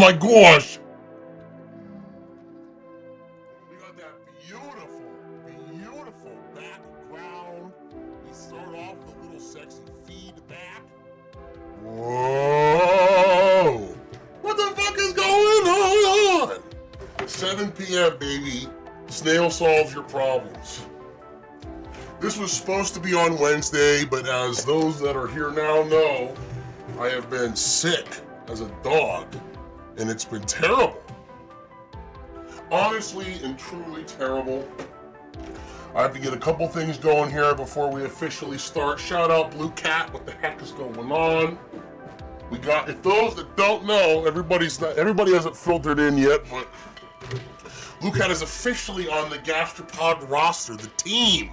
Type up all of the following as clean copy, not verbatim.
my gosh! We got that beautiful background. We start off with a little sexy feedback. Whoa! What the fuck is going on? 7 p.m. baby. Snail solves your problems. This was supposed to be on Wednesday, but as those that are here now know, I have been sick as a dog, and it's been terrible. Honestly and truly terrible. I have to get a couple things going here before we officially start. Shout out Blue Cat, what the heck is going on? We got, if those that don't know, everybody hasn't filtered in yet, but Blue Cat is officially on the Gastropod roster, the team.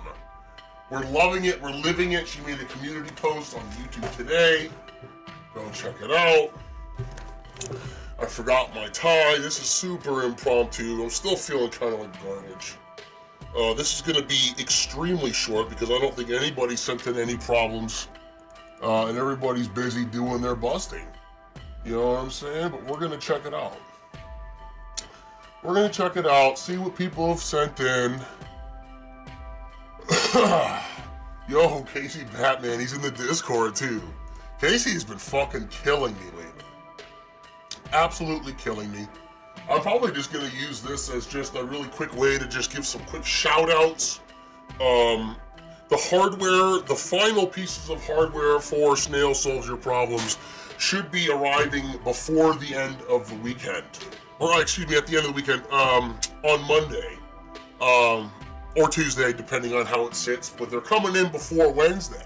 We're loving it, we're living it. She made a community post on YouTube today. Go check it out. I forgot my tie. This is super impromptu. I'm still feeling kind of like garbage. This is going to be extremely short because I don't think anybody sent in any problems. And everybody's busy doing their busting. You know what I'm saying? But we're going to check it out. We're going to check it out, see what people have sent in. Yo, Casey Batman, he's in the Discord too. Casey's been fucking killing me lately. Absolutely killing me. I'm probably just gonna use this as just a really quick way to just give some quick shout outs. The hardware, the final pieces of hardware for Snail Solves Your Problems should be arriving before the end of the weekend. Or excuse me, at the end of the weekend, on Monday. Or Tuesday, depending on how it sits, but they're coming in before Wednesday.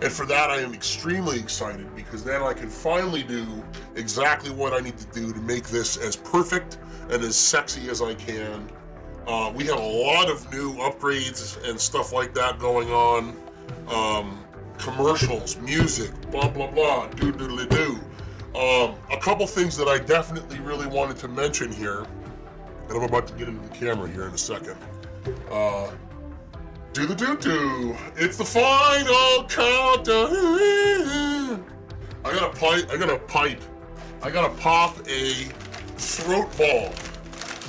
And for that, I am extremely excited because then I can finally do exactly what I need to do to make this as perfect and as sexy as I can. We have a lot of new upgrades and stuff like that going on. Commercials, music, blah, blah, blah, do. A couple things that I definitely really wanted to mention here, and I'm about to get into the camera here in a second. Do the do-do. It's the final countdown. I gotta pop a throat balm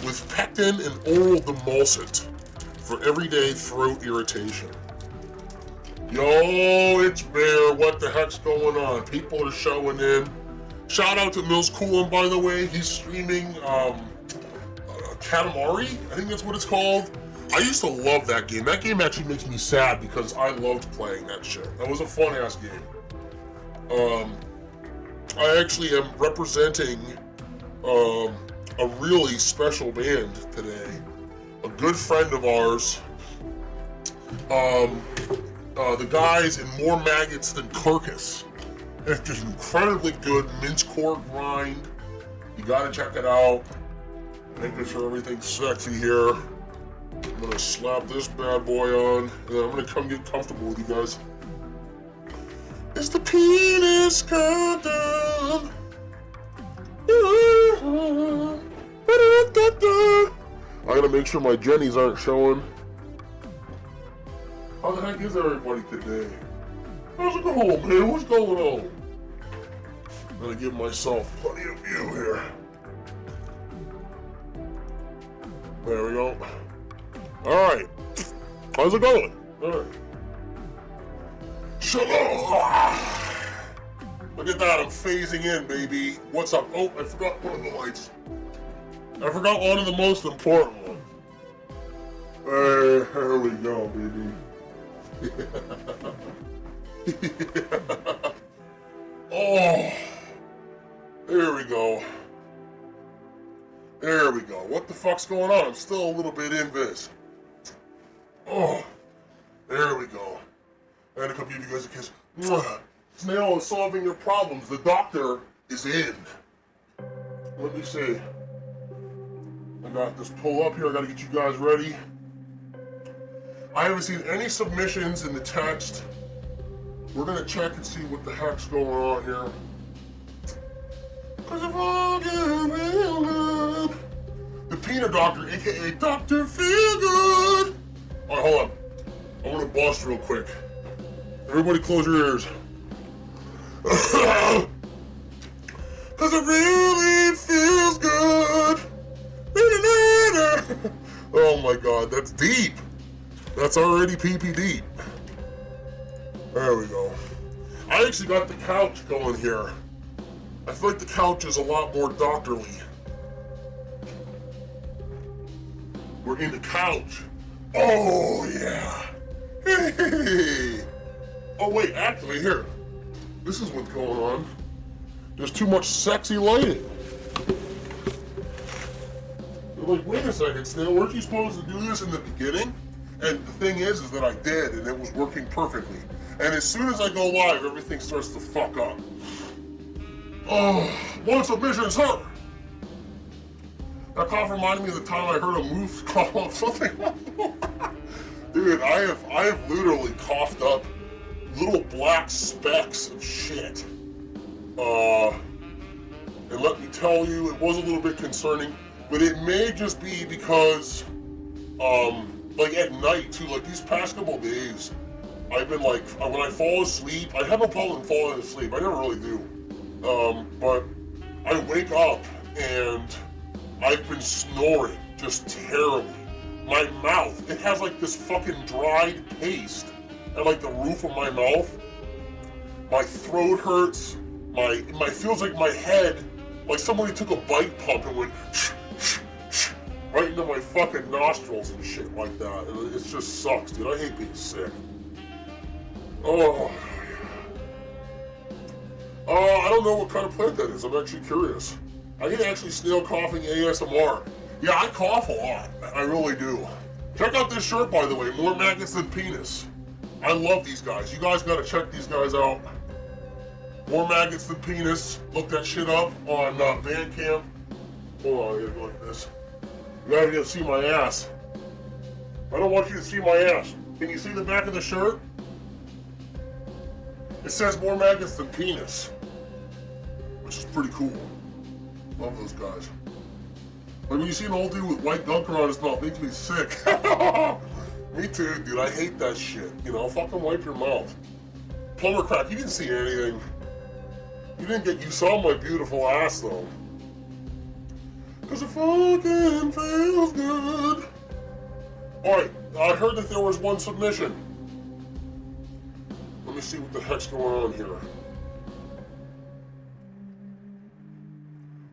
with pectin and oral demulcent for everyday throat irritation. Yo, it's Bear. What the heck's going on? People are showing in. Shout out to Mills Coolin, by the way. He's streaming Katamari. I think that's what it's called. I used to love that game. That game actually makes me sad because I loved playing that shit. That was a fun-ass game. I actually am representing a really special band today. A good friend of ours. The guys in More Maggots Than Carcass. It's just incredibly good mince core grind. You gotta check it out. Making sure everything's sexy here. I'm gonna slap this bad boy on, and then I'm gonna come get comfortable with you guys. It's the penis countdown. I gotta make sure my jennies aren't showing. How the heck is everybody today? How's it going, man? What's going on? I'm gonna give myself plenty of view here. There we go. Alright. How's it going? Alright. Shalom! Look at that, I'm phasing in, baby. What's up? Oh, I forgot one of the lights. I forgot one of the most important ones. There we go, baby. Oh, there we go. There we go. What the fuck's going on? I'm still a little bit invis. Oh, there we go. I had to come give you guys a kiss. Mwah. Snail is solving your problems. The doctor is in. Let me see. I got this pull up here. I gotta get you guys ready. I haven't seen any submissions in the text. We're gonna check and see what the heck's going on here. Cause if all get real good. The Peanut Doctor, aka Dr. Feelgood. Alright, hold on. I'm gonna bust real quick. Everybody close your ears. 'cause it really feels good. Oh my God, that's deep. That's already pee-pee deep. There we go. I actually got the couch going here. I feel like the couch is a lot more doctorly. We're in the couch. Oh yeah. Hey. Oh wait, actually here. This is what's going on. There's too much sexy lighting. They're like, wait a second, Snail, weren't you supposed to do this in the beginning? And the thing is that I did, and it was working perfectly. And as soon as I go live, everything starts to fuck up. Oh, one submission, sir. That cough reminded me of the time I heard a moose cough off something. Dude, I have literally coughed up little black specks of shit. And let me tell you, it was a little bit concerning, but it may just be because, like at night too, like these past couple days, I've been like, when I fall asleep, I have no problem falling asleep, I never really do. But I wake up and I've been snoring just terribly. My mouth, it has like this fucking dried paste at like the roof of my mouth. My throat hurts. My feels like my head, like somebody took a bike pump and went right into my fucking nostrils and shit like that. And it just sucks, dude. I hate being sick. Oh. I don't know what kind of plant that is. I'm actually curious. I can actually Snail coughing ASMR. Yeah, I cough a lot. I really do. Check out this shirt, by the way. More maggots than penis. I love these guys. You guys gotta check these guys out. More maggots than penis. Look that shit up on Bandcamp. Hold on, I gotta go like this. You gotta get to see my ass. I don't want you to see my ass. Can you see the back of the shirt? It says more maggots than penis, which is pretty cool. Love those guys. Like when you see an old dude with white gunk around his mouth, makes me sick. Me too, dude. I hate that shit. You know, fucking wipe your mouth. Plumber crap, you didn't see anything. You saw my beautiful ass though. 'Cause it fucking feels good. Alright, I heard that there was one submission. Let me see what the heck's going on here.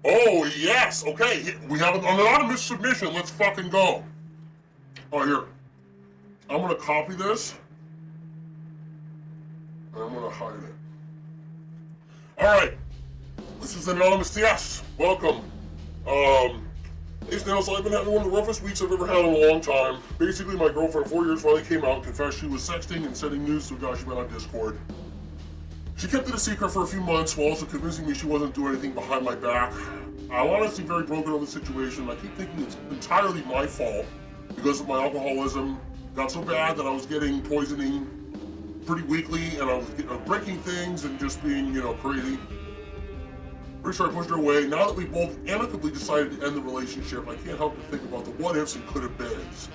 Oh, yes, okay, we have an anonymous submission, let's fucking go. Oh, here. I'm gonna copy this. And I'm gonna hide it. Alright, this is anonymous, yes, welcome. Hey Snail, so I've been having one of the roughest weeks I've ever had in a long time. Basically, my girlfriend of 4 years finally came out and confessed she was sexting and sending news to a guy she met on Discord. She kept it a secret for a few months while also convincing me she wasn't doing anything behind my back. I'm honestly very broken over the situation. I keep thinking it's entirely my fault because of my alcoholism. Got so bad that I was getting poisoning pretty weekly and I was breaking things and just being, crazy. Pretty sure I pushed her away. Now that we both amicably decided to end the relationship, I can't help but think about the what ifs and could have beens.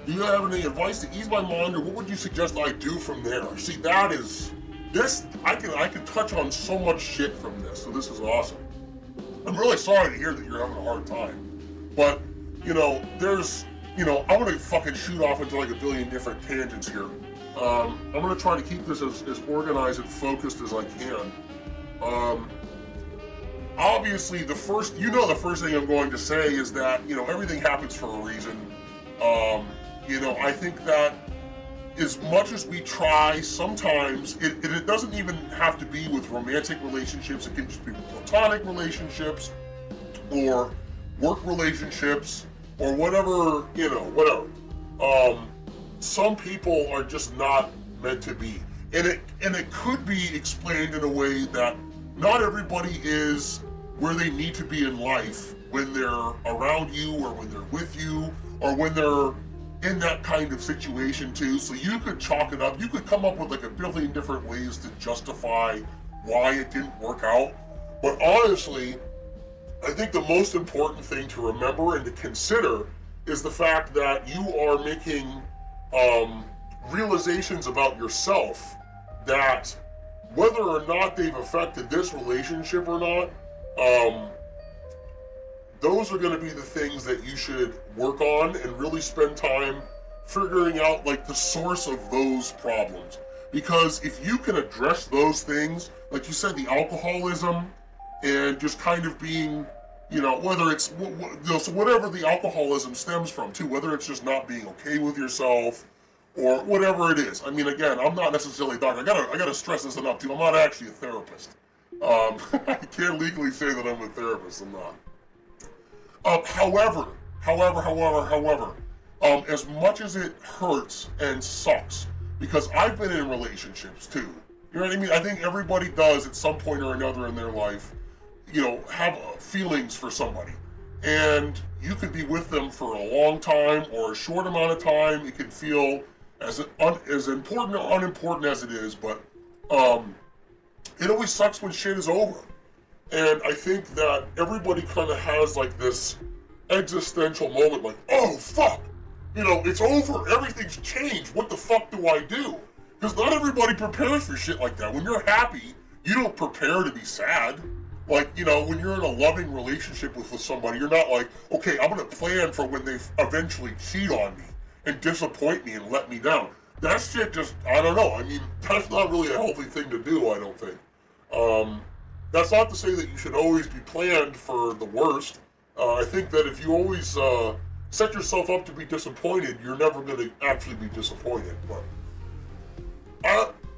Do you have any advice to ease my mind, or what would you suggest I do from there? See, that is, I can touch on so much shit from this, so this is awesome. I'm really sorry to hear that you're having a hard time. But, I'm gonna fucking shoot off into like a billion different tangents here. I'm gonna try to keep this as organized and focused as I can. Obviously, the first thing I'm going to say is that, everything happens for a reason. I think that as much as we try, sometimes it doesn't even have to be with romantic relationships. It can just be with platonic relationships or work relationships or whatever, whatever. Some people are just not meant to be. And it could be explained in a way that not everybody is where they need to be in life when they're around you or when they're with you or when they're in that kind of situation too. So you could chalk it up. You could come up with like a billion different ways to justify why it didn't work out. But honestly, I think the most important thing to remember and to consider is the fact that you are making realizations about yourself that whether or not they've affected this relationship or not, Um, those are going to be the things that you should work on and really spend time figuring out like the source of those problems. Because if you can address those things, like you said, the alcoholism and just kind of being, you know, whether it's, so whatever the alcoholism stems from too, whether it's just not being okay with yourself or whatever it is. I mean, again, I'm not necessarily a doctor. I gotta stress this enough too. I'm not actually a therapist. I can't legally say that I'm a therapist. I'm not. However, as much as it hurts and sucks, because I've been in relationships too. You know what I mean? I think everybody does at some point or another in their life, you know, have feelings for somebody. And you could be with them for a long time or a short amount of time. It can feel as important or unimportant as it is, but it always sucks when shit is over. And I think that everybody kind of has like this existential moment like, oh fuck, you know, it's over, everything's changed, what the fuck do I do? Because not everybody prepares for shit like that. When you're happy, you don't prepare to be sad. Like, you know, when you're in a loving relationship with somebody, you're not like, okay, I'm gonna plan for when they eventually cheat on me and disappoint me and let me down. That shit just, I don't know, I mean, that's not really a healthy thing to do, I don't think. That's not to say that you should always be planned for the worst. I think that if you always set yourself up to be disappointed, you're never going to actually be disappointed. But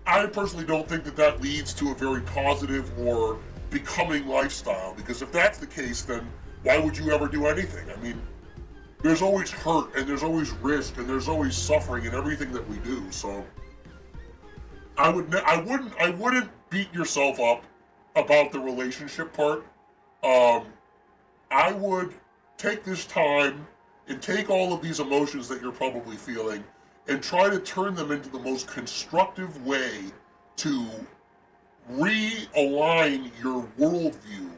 I personally don't think that that leads to a very positive or becoming lifestyle, because if that's the case, then why would you ever do anything? I mean, there's always hurt and there's always risk and there's always suffering in everything that we do. So I wouldn't beat yourself up about the relationship part. I would take this time and take all of these emotions that you're probably feeling and try to turn them into the most constructive way to realign your worldview,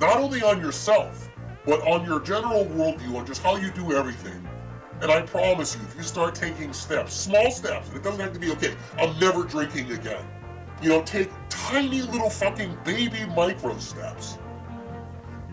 not only on yourself, but on your general worldview, on just how you do everything. And I promise you, if you start taking steps, small steps, and it doesn't have to be, okay, I'm never drinking again. You know, take tiny little fucking baby micro steps.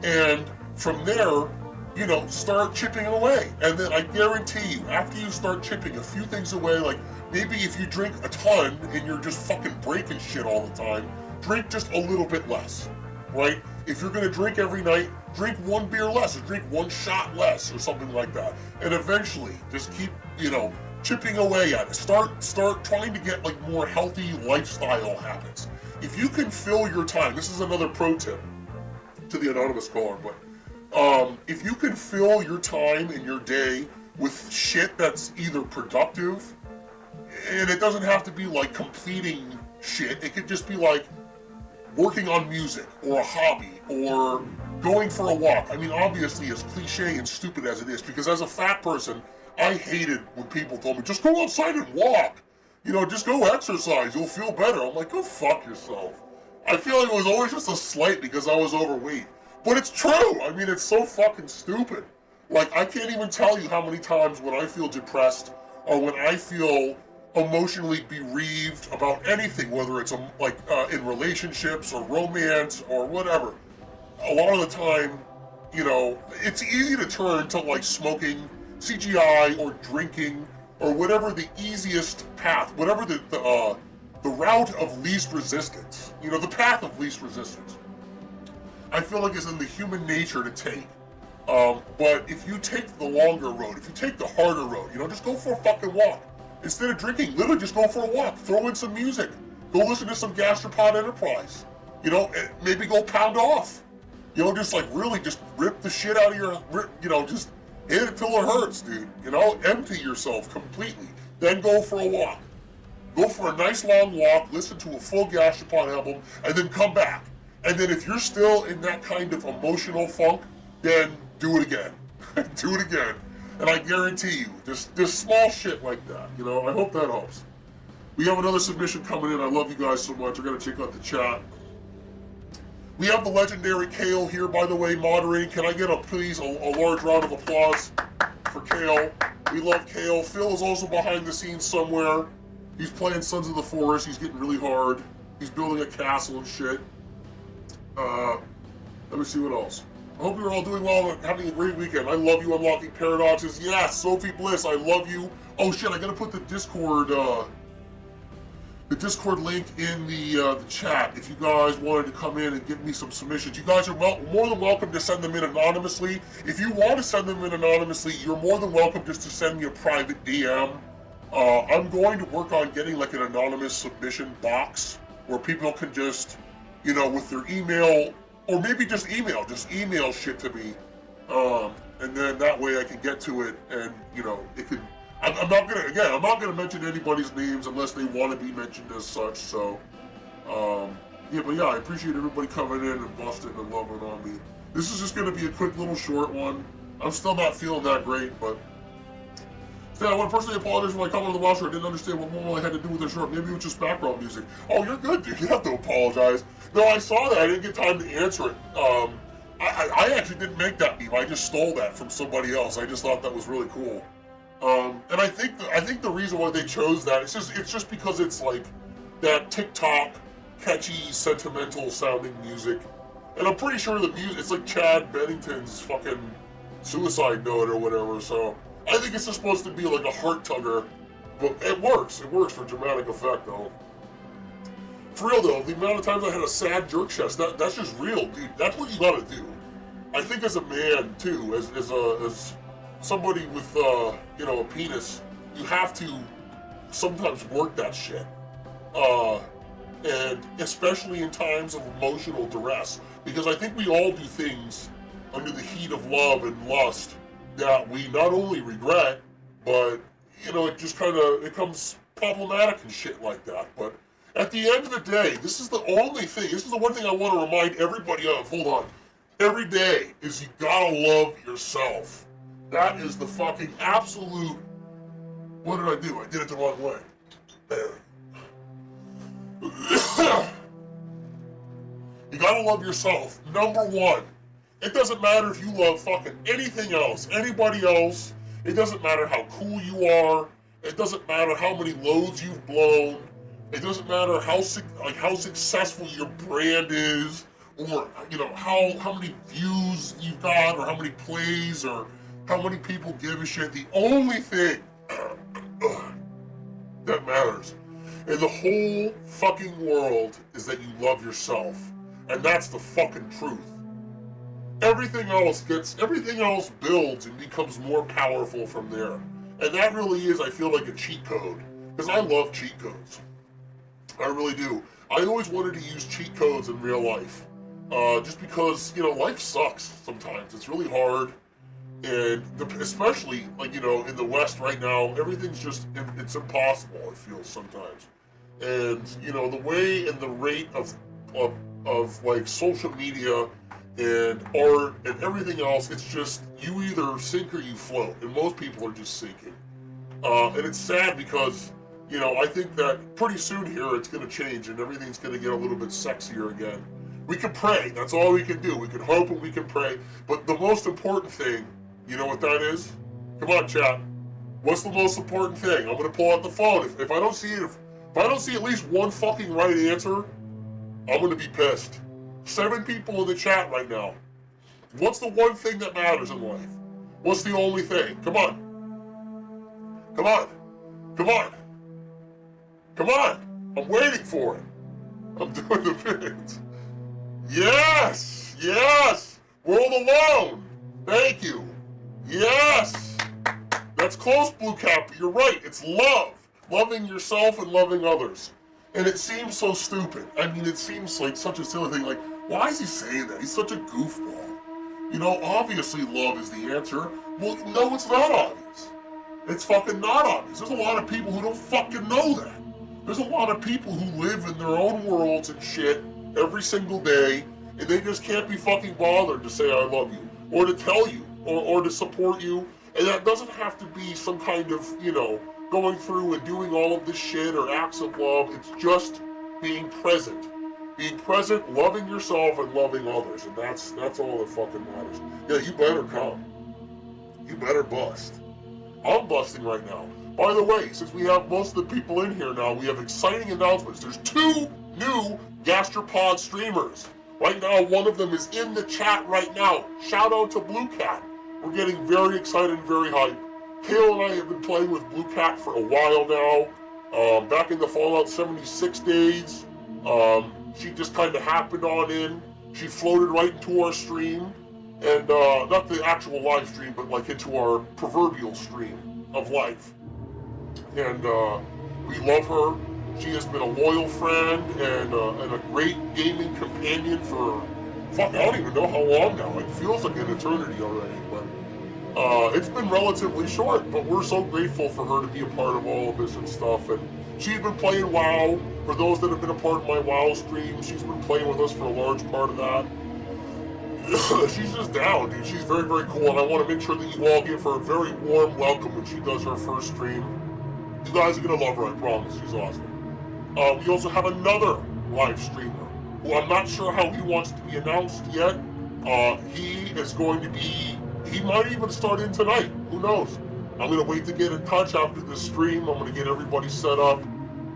And from there, you know, start chipping away. And then I guarantee you, after you start chipping a few things away, like maybe if you drink a ton and you're just fucking breaking shit all the time, drink just a little bit less, right? If you're gonna drink every night, drink one beer less, or drink one shot less, or something like that. And eventually, just keep, you know, chipping away at it. Start trying to get like more healthy lifestyle habits. If you can fill your time, this is another pro tip to the anonymous caller, but if you can fill your time and your day with shit that's either productive, and it doesn't have to be like completing shit, it could just be like working on music or a hobby or going for a walk. I mean, obviously, as cliche and stupid as it is, because as a fat person, I hated when people told me, just go outside and walk. You know, just go exercise, you'll feel better. I'm like, go fuck yourself. I feel like it was always just a slight because I was overweight. But it's true. I mean, it's so fucking stupid. Like, I can't even tell you how many times when I feel depressed or when I feel emotionally bereaved about anything, whether it's in relationships or romance or whatever. A lot of the time, you know, it's easy to turn to like smoking, CGI, or drinking, or whatever the easiest path, whatever the route of least resistance, you know, the path of least resistance, I feel like is in the human nature to take. But if you take the longer road, if you take the harder road, you know, just go for a fucking walk. Instead of drinking, literally just go for a walk. Throw in some music. Go listen to some gastropodenterprise. You know, maybe go pound off. You know, just like really just rip the shit out of your, you know, just hit it till it hurts, dude. You know, empty yourself completely. Then go for a walk. Go for a nice long walk, listen to a full Gastropod album, and then come back. And then if you're still in that kind of emotional funk, then do it again. Do it again. And I guarantee you, there's small shit like that, you know? I hope that helps. We have another submission coming in. I love you guys so much. I gotta check out the chat. We have the legendary Kale here, by the way, moderating. Can I get please a large round of applause for Kale? We love Kale. Phil is also behind the scenes somewhere. He's playing Sons of the Forest. He's getting really hard. He's building a castle and shit. Let me see what else. I hope you're all doing well and having a great weekend. I love you, Unlocking Paradoxes. Yes, Sophie Bliss, I love you. Oh shit, I gotta put the Discord link in the chat if you guys wanted to come in and give me some submissions. You guys are more than welcome to send them in anonymously. If you want to send them in anonymously, you're more than welcome just to send me a private DM. I'm going to work on getting like an anonymous submission box where people can just, you know, with their email, or maybe just email shit to me, and then that way I can get to it, and you know, it could. I'm not gonna mention anybody's names unless they want to be mentioned as such. So, yeah, but yeah, I appreciate everybody coming in and busting and loving on me. This is just gonna be a quick little short one. I'm still not feeling that great, but. I want to personally apologize for my comment on the Welsh. I didn't understand what Momo had to do with the short. Maybe it was just background music. Oh, you're good, dude. You have to apologize. No, I saw that. I didn't get time to answer it. I actually didn't make that meme. I just stole that from somebody else. I just thought that was really cool. And I think the reason why they chose that it's just because it's like that TikTok catchy, sentimental sounding music. And I'm pretty sure the music, it's like Chad Bennington's fucking suicide note or whatever. So. I think it's just supposed to be like a heart tugger, but it works. It works for dramatic effect, though. For real, though, the amount of times I had a sad jerk chest, that's just real, dude. That's what you gotta do. I think as a man, too, as somebody with, you know, a penis, you have to sometimes work that shit. And especially in times of emotional duress, because I think we all do things under the heat of love and lust that we not only regret, but, you know, it just kind of becomes problematic and shit like that. But at the end of the day, this is the only thing, this is the one thing I want to remind everybody of, hold on, every day, is you gotta love yourself. That is the fucking absolute, what did I do? I did it the wrong way. You gotta love yourself, number one. It doesn't matter if you love fucking anything else, anybody else. It doesn't matter how cool you are. It doesn't matter how many loads you've blown. It doesn't matter how successful your brand is, or you know how many views you've got, or how many plays, or how many people give a shit. The only thing that matters in the whole fucking world is that you love yourself, and that's the fucking truth. Everything else builds and becomes more powerful from there. And that really is, I feel like, a cheat code. Because I love cheat codes. I really do. I always wanted to use cheat codes in real life. Just because, you know, life sucks sometimes. It's really hard. And especially, like, you know, in the West right now, everything's just, it's impossible, it feels sometimes. And, you know, the way and the rate of like, social media and art and everything else, it's just, you either sink or you float, and most people are just sinking. And it's sad because, you know, I think that pretty soon here it's going to change and everything's going to get a little bit sexier again. We can pray, that's all we can do. We can hope and we can pray, but the most important thing, you know what that is? Come on, chat. What's the most important thing? I'm going to pull out the phone. If I don't see it, if I don't see at least one fucking right answer, I'm going to be pissed. 7 people in the chat right now. What's the one thing that matters in life? What's the only thing? Come on. Come on. Come on. Come on. I'm waiting for it. I'm doing the vids. Yes. Yes. World alone. Thank you. Yes. That's close, Blue Cap. You're right. It's love. Loving yourself and loving others. And it seems so stupid. I mean, it seems like such a silly thing. Like, why is he saying that? He's such a goofball. You know, obviously love is the answer. Well, no, it's not obvious. It's fucking not obvious. There's a lot of people who don't fucking know that. There's a lot of people who live in their own worlds and shit every single day, and they just can't be fucking bothered to say I love you, or to tell you, or to support you. And that doesn't have to be some kind of, you know, going through and doing all of this shit or acts of love. It's just being present. Being present, loving yourself, and loving others. And that's all that fucking matters. Yeah, you better come. You better bust. I'm busting right now. By the way, since we have most of the people in here now, we have exciting announcements. There's 2 new gastropod streamers. Right now, one of them is in the chat right now. Shout out to Blue Cat. We're getting very excited and very hyped. Kale and I have been playing with Blue Cat for a while now. Back in the Fallout 76 days, she just kind of happened on in. She floated right into our stream, and not the actual live stream, but like into our proverbial stream of life. And we love her. She has been a loyal friend and a great gaming companion for, fuck, I don't even know how long now. It feels like an eternity already, but it's been relatively short, but we're so grateful for her to be a part of all of this and stuff. And she's been playing WoW. For those that have been a part of my WoW stream, she's been playing with us for a large part of that. She's just down, dude. She's very, very cool, and I want to make sure that you all give her a very warm welcome when she does her first stream. You guys are going to love her, I promise. She's awesome. We also have another live streamer who I'm not sure how he wants to be announced yet. He is going to be, he might even start in tonight. Who knows? I'm going to wait to get in touch after this stream. I'm going to get everybody set up.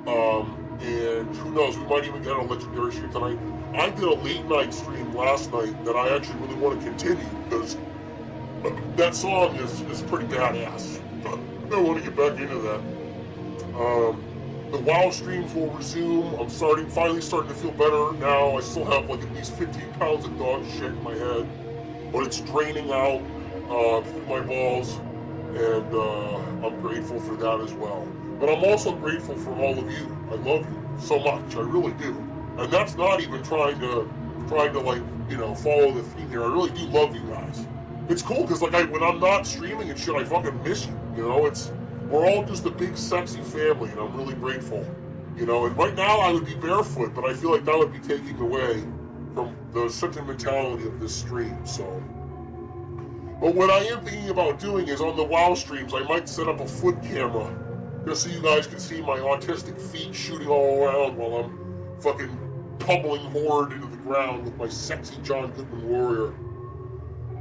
And who knows, we might even get a legendary stream tonight. I did a late night stream last night that I actually really want to continue because that song is pretty badass. But I want to get back into that. The WoW streams will resume. I'm finally starting to feel better now. I still have like at least 15 pounds of dog shit in my head, but it's draining out through my balls, and I'm grateful for that as well. But I'm also grateful for all of you. I love you so much. I really do. And that's not even trying to like, you know, follow the theme here. I really do love you guys. It's cool because like when I'm not streaming and shit, I fucking miss you. You know, we're all just a big sexy family, and I'm really grateful. You know, and right now I would be barefoot, but I feel like that would be taking away from the sentimentality of this stream. So, but what I am thinking about doing is on the WoW streams, I might set up a foot camera just so you guys can see my autistic feet shooting all around while I'm fucking pummeling Horde into the ground with my sexy John Goodman warrior.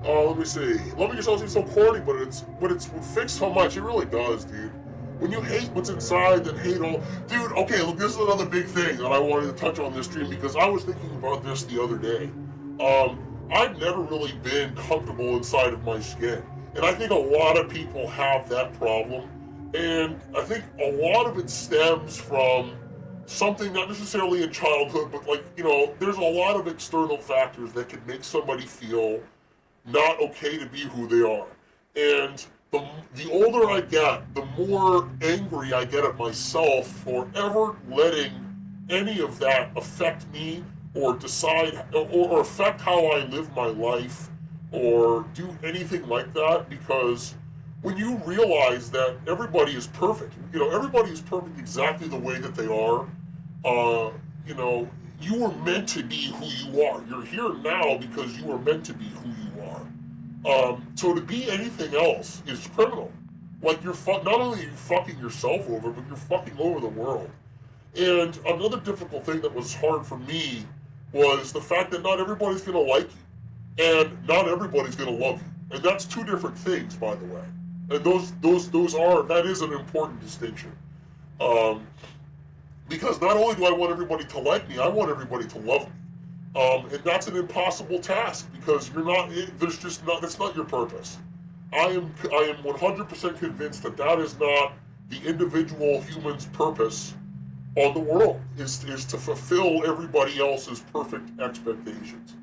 Let me see. Loving yourself seems so corny, but it's fixed so much. It really does, dude. When you hate what's inside, then hate all. Dude, okay, look, this is another big thing that I wanted to touch on this stream because I was thinking about this the other day. I've never really been comfortable inside of my skin, and I think a lot of people have that problem. And I think a lot of it stems from something not necessarily in childhood, but like, you know, there's a lot of external factors that can make somebody feel not okay to be who they are. And the older I get, the more angry I get at myself for ever letting any of that affect me or decide or affect how I live my life or do anything like that, because when you realize that everybody is perfect, you know, everybody is perfect exactly the way that they are, you know, you were meant to be who you are. You're here now because you were meant to be who you are. So to be anything else is criminal. Like not only are you fucking yourself over, but you're fucking over the world. And another difficult thing that was hard for me was the fact that not everybody's gonna like you, and not everybody's gonna love you. And that's two different things, by the way. And that is an important distinction. Because not only do I want everybody to like me, I want everybody to love me. And that's an impossible task because that's not your purpose. I am 100% convinced that is not the individual human's purpose on the world, is to fulfill everybody else's perfect expectations.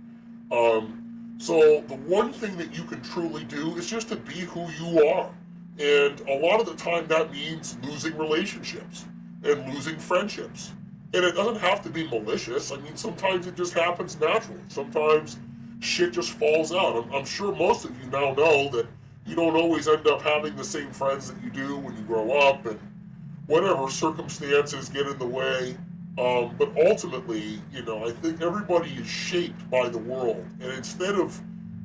So the one thing that you can truly do is just to be who you are. And a lot of the time that means losing relationships and losing friendships. And it doesn't have to be malicious. I mean, sometimes it just happens naturally. Sometimes shit just falls out. I'm sure most of you now know that you don't always end up having the same friends that you do when you grow up, and whatever circumstances get in the way. But ultimately, you know, I think everybody is shaped by the world. And instead of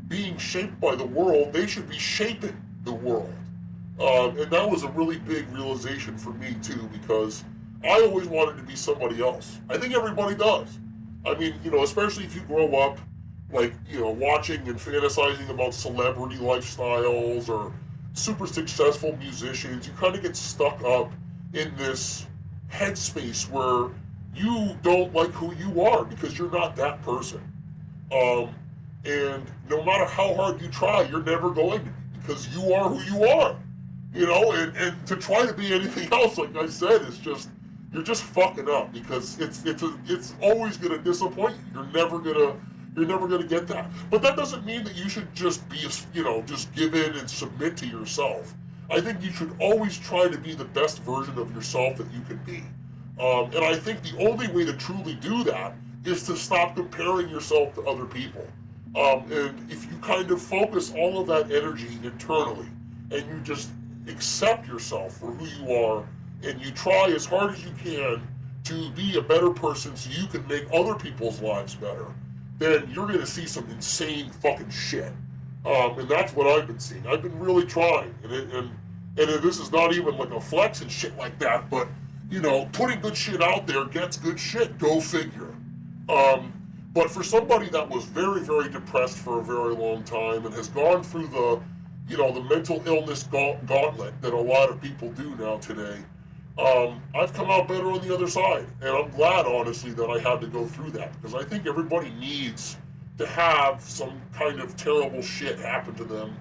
being shaped by the world, they should be shaping the world. And that was a really big realization for me too, because I always wanted to be somebody else. I think everybody does. I mean, you know, especially if you grow up, like, you know, watching and fantasizing about celebrity lifestyles or super successful musicians, you kind of get stuck up in this headspace where you don't like who you are because you're not that person. And no matter how hard you try, you're never going to be, because you are who you are. And to try to be anything else, like I said, is just, you're just fucking up, because it's always gonna disappoint you. You're never gonna get that. But that doesn't mean that you should just be, just give in and submit to yourself. I think you should always try to be the best version of yourself that you can be. And I think the only way to truly do that is to stop comparing yourself to other people. And if you kind of focus all of that energy internally, and you just accept yourself for who you are, and you try as hard as you can to be a better person so you can make other people's lives better, then you're going to see some insane fucking shit. And that's what I've been seeing. I've been really trying. And this is not even like a flex and shit like that, but, putting good shit out there gets good shit. Go figure. But for somebody that was very, very depressed for a very long time and has gone through the mental illness gauntlet that a lot of people do now today, I've come out better on the other side. And I'm glad, honestly, that I had to go through that, because I think everybody needs to have some kind of terrible shit happen to them,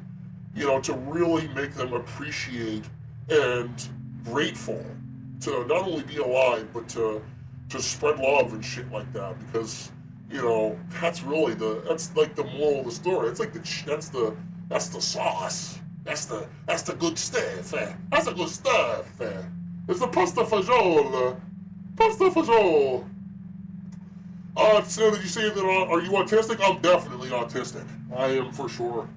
to really make them appreciate and grateful to not only be alive, but to spread love and shit like that, because, that's really that's like the moral of the story. It's like that's the sauce. That's the good stuff. That's the good stuff. It's the pasta fagioli. Pasta fagioli. So did you say that, are you autistic? I'm definitely autistic. I am, for sure.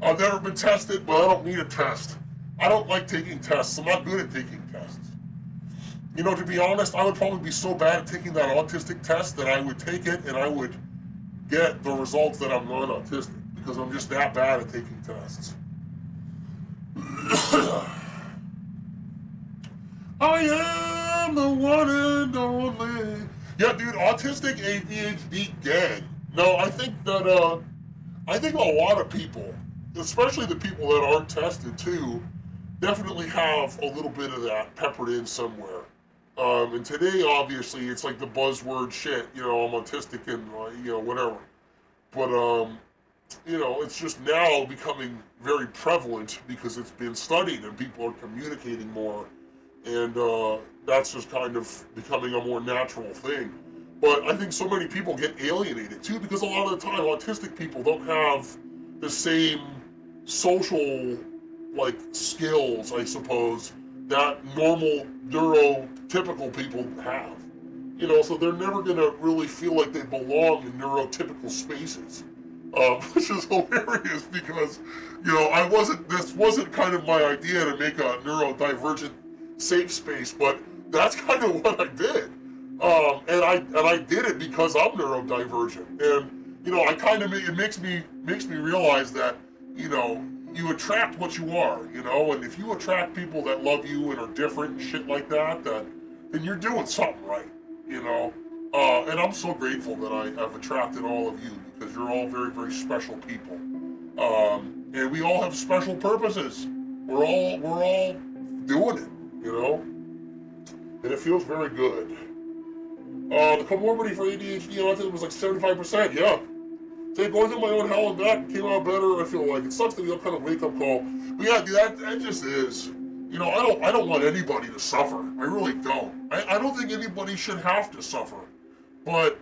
I've never been tested, but I don't need a test. I don't like taking tests. I'm not good at taking tests. To be honest, I would probably be so bad at taking that autistic test that I would take it and I would get the results that I'm not autistic, because I'm just that bad at taking tests. I am the one and only. Yeah, dude, autistic ADHD gang. No, I think that, I think a lot of people, especially the people that aren't tested too, definitely have a little bit of that peppered in somewhere. And today, obviously, it's like the buzzword shit, I'm autistic and, whatever. But, it's just now becoming very prevalent because it's been studied and people are communicating more. And that's just kind of becoming a more natural thing. But I think so many people get alienated too, because a lot of the time autistic people don't have the same social skills, I suppose, that normal neurotypical people have. So they're never gonna really feel like they belong in neurotypical spaces. Which is hilarious, because, this wasn't kind of my idea to make a neurodivergent safe space, but that's kind of what I did. And I did it because I'm neurodivergent. And, I kind of, it makes me realize that, you attract what you are, and if you attract people that love you and are different and shit like that, then you're doing something right, and I'm so grateful that I have attracted all of you, because you're all very, very special people. And we all have special purposes. We're all doing it, and it feels very good. The comorbidity for ADHD and autism was like 75%, yeah. So going through my own hell and back, came out better, I feel like. It sucks to be a kind of wake-up call. But yeah, that just is. I don't want anybody to suffer. I really don't. I don't think anybody should have to suffer. But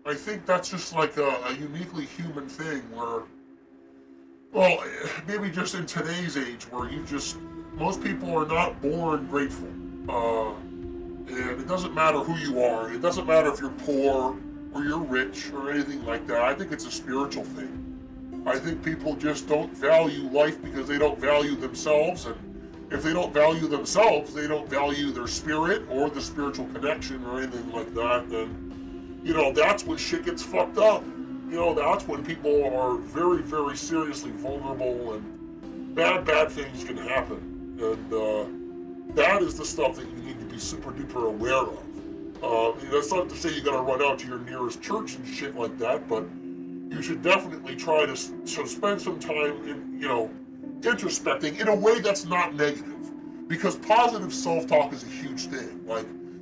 I think that's just like a uniquely human thing where, well, maybe just in today's age where most people are not born grateful. And it doesn't matter who you are. It doesn't matter if you're poor or you're rich or anything like that. I think it's a spiritual thing. I think people just don't value life because they don't value themselves, and if they don't value themselves, they don't value their spirit or the spiritual connection or anything like that, then, that's when shit gets fucked up. That's when people are very, very seriously vulnerable and bad things can happen. And that is the stuff that you need to be super duper aware of. That's not to say you gotta run out to your nearest church and shit like that, but you should definitely try to spend some time in, introspecting in a way that's not negative. Because positive self-talk is a huge thing.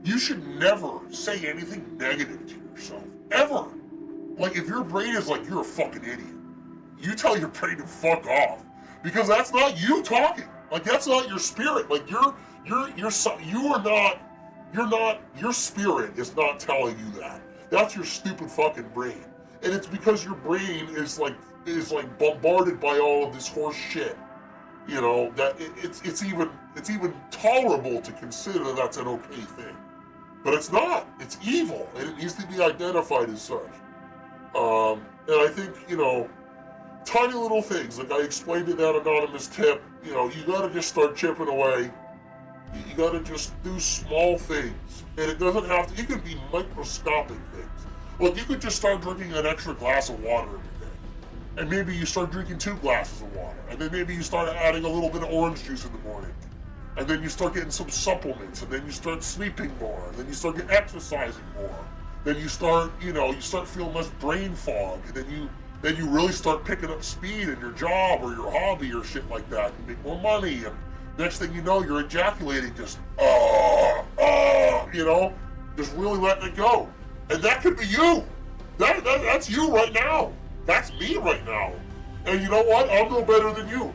You should never say anything negative to yourself. Ever. Like, if your brain is like, you're a fucking idiot, you tell your brain to fuck off. Because that's not you talking. Like, that's not your spirit. Like, your spirit is not telling you that. That's your stupid fucking brain. And it's because your brain is like bombarded by all of this horse shit. You know, that it's even tolerable to consider that's an okay thing. But it's not. It's evil, and it needs to be identified as such. And I think, you know, tiny little things, like I explained in that anonymous tip, you know, you gotta just start chipping away. You gotta just do small things. And it doesn't have to, it could be microscopic things. Like, you could just start drinking an extra glass of water every day. And maybe you start drinking 2 glasses of water. And then maybe you start adding a little bit of orange juice in the morning. And then you start getting some supplements. And then you start sleeping more. And then you start exercising more. Then you start, you know, you start feeling less brain fog. And then you really start picking up speed in your job or your hobby or shit like that. And make more money. And next thing you know, you're ejaculating just, you know, just really letting it go. And that could be you. That's you right now. That's me right now. And you know what? I'm no better than you.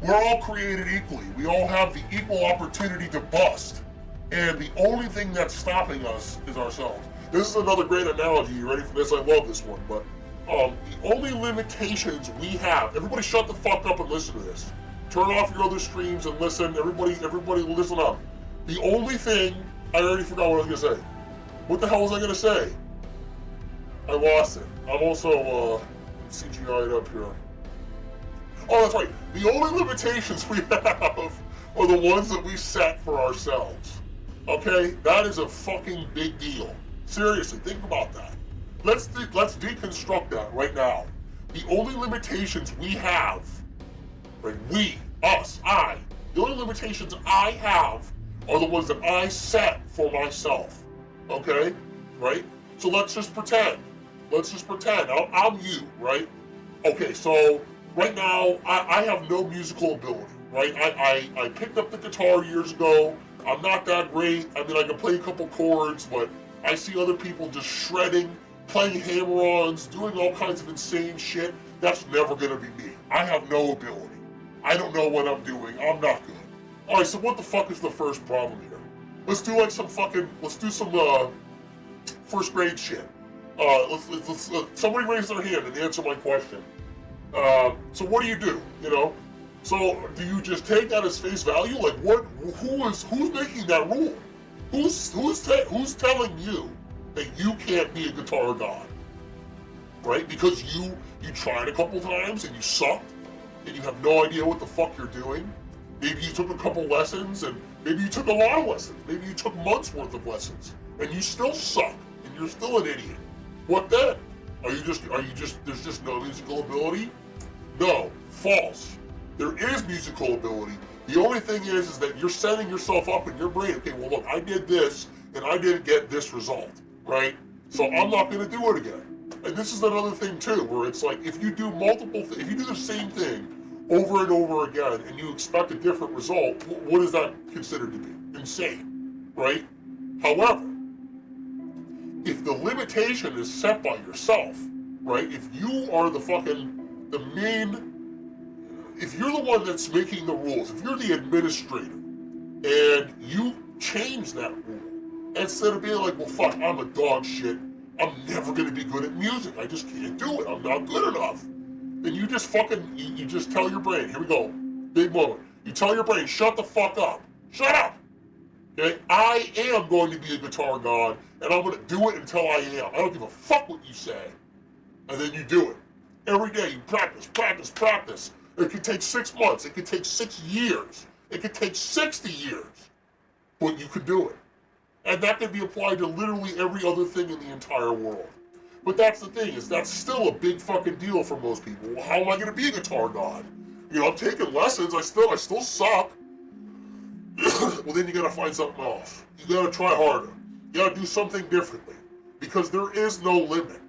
We're all created equally. We all have the equal opportunity to bust. And the only thing that's stopping us is ourselves. This is another great analogy. You ready for this? I love this one. But the only limitations we have, everybody shut the fuck up and listen to this. Turn off your other streams and listen. Everybody listen up. The only thing, I already forgot what I was gonna say. What the hell was I gonna say? I lost it. I'm also CGI'd up here. Oh, that's right. The only limitations we have are the ones that we set for ourselves. Okay? That is a fucking big deal. Seriously, think about that. Let's deconstruct that right now. The only limitations we have, right? We, us, I. The only limitations I have are the ones that I set for myself. Okay? Right? So let's just pretend. I'm you, right? Okay, so right now, I have no musical ability, right? I picked up the guitar years ago. I'm not that great. I mean, I can play a couple chords, but I see other people just shredding, playing hammer-ons, doing all kinds of insane shit. That's never gonna be me. I have no ability. I don't know what I'm doing. I'm not good. All right, so what the fuck is the first problem here? Let's do some first grade shit. Let's somebody raise their hand and answer my question. So what do? You know? So do you just take that as face value? Like who's making that rule? Who's telling you that you can't be a guitar god? Right? Because you tried a couple times and you sucked and you have no idea what the fuck you're doing. Maybe you took a couple lessons and maybe you took a lot of lessons. Maybe you took months worth of lessons and you still suck and you're still an idiot. What then? There's just no musical ability? No, false. There is musical ability. The only thing is that you're setting yourself up in your brain, okay, well look, I did this and I didn't get this result, right? So I'm not gonna do it again. And this is another thing too, where it's like, if you do if you do the same thing over and over again and you expect a different result, what is that considered to be? Insane, right? However, if the limitation is set by yourself, right? If you are if you're the one that's making the rules, if you're the administrator, and you change that rule, instead of being like, well fuck, I'm a dog shit, I'm never gonna be good at music, I just can't do it, I'm not good enough. Then you just you just tell your brain, here we go, big moment. You tell your brain, shut the fuck up. Shut up! Okay? I am going to be a guitar god, and I'm gonna do it until I am. I don't give a fuck what you say. And then you do it. Every day you practice. It could take 6 months, it could take 6 years, it could take 60 years, but you could do it. And that could be applied to literally every other thing in the entire world. But that's the thing, is that's still a big fucking deal for most people. Well, how am I gonna be a guitar god? You know, I'm taking lessons, I still suck. Well, then you gotta find something else. You gotta try harder. You gotta do something differently. Because there is no limit.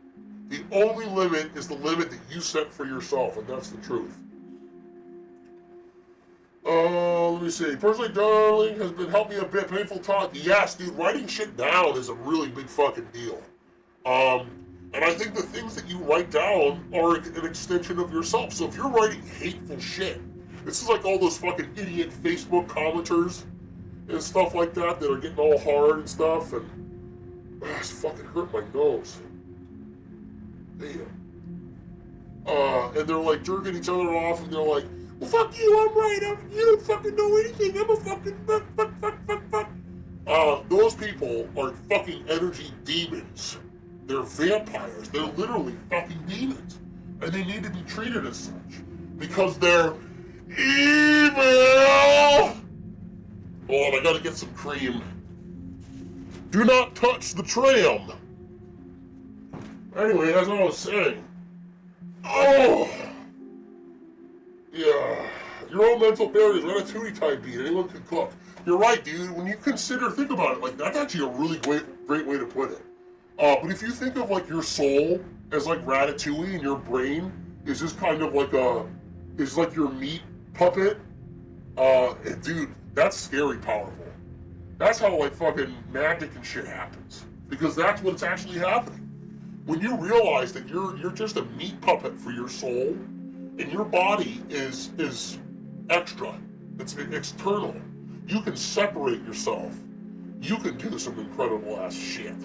The only limit is the limit that you set for yourself, and that's the truth. Let me see. Personally, journaling has been helping me a bit. Painful talk. Yes, dude, writing shit down is a really big fucking deal. And I think the things that you write down are an extension of yourself. So if you're writing hateful shit, this is like all those fucking idiot Facebook commenters and stuff like that that are getting all hard and stuff, and it's fucking hurt my nose. Damn. And they're like jerking each other off, and they're like, well, fuck you, I'm right, you don't fucking know anything, I'm a fucking fuck. Those people are fucking energy demons. They're vampires. They're literally fucking demons. And they need to be treated as such. Because they're evil! Hold on, I gotta get some cream. Do not touch the tram! Anyway, as I was saying, oh! Yeah, your own mental barriers, ratatouille type beat, anyone can cook. You're right, dude, when you consider, think about it, like, that's actually a really great way to put it. But if you think of, like, your soul as, like, ratatouille and your brain is just kind of like is like your meat puppet, dude, that's scary powerful. That's how, like, fucking magic and shit happens. Because that's what's actually happening. When you realize that you're just a meat puppet for your soul, and your body is extra, it's external. You can separate yourself. You can do some incredible ass shit.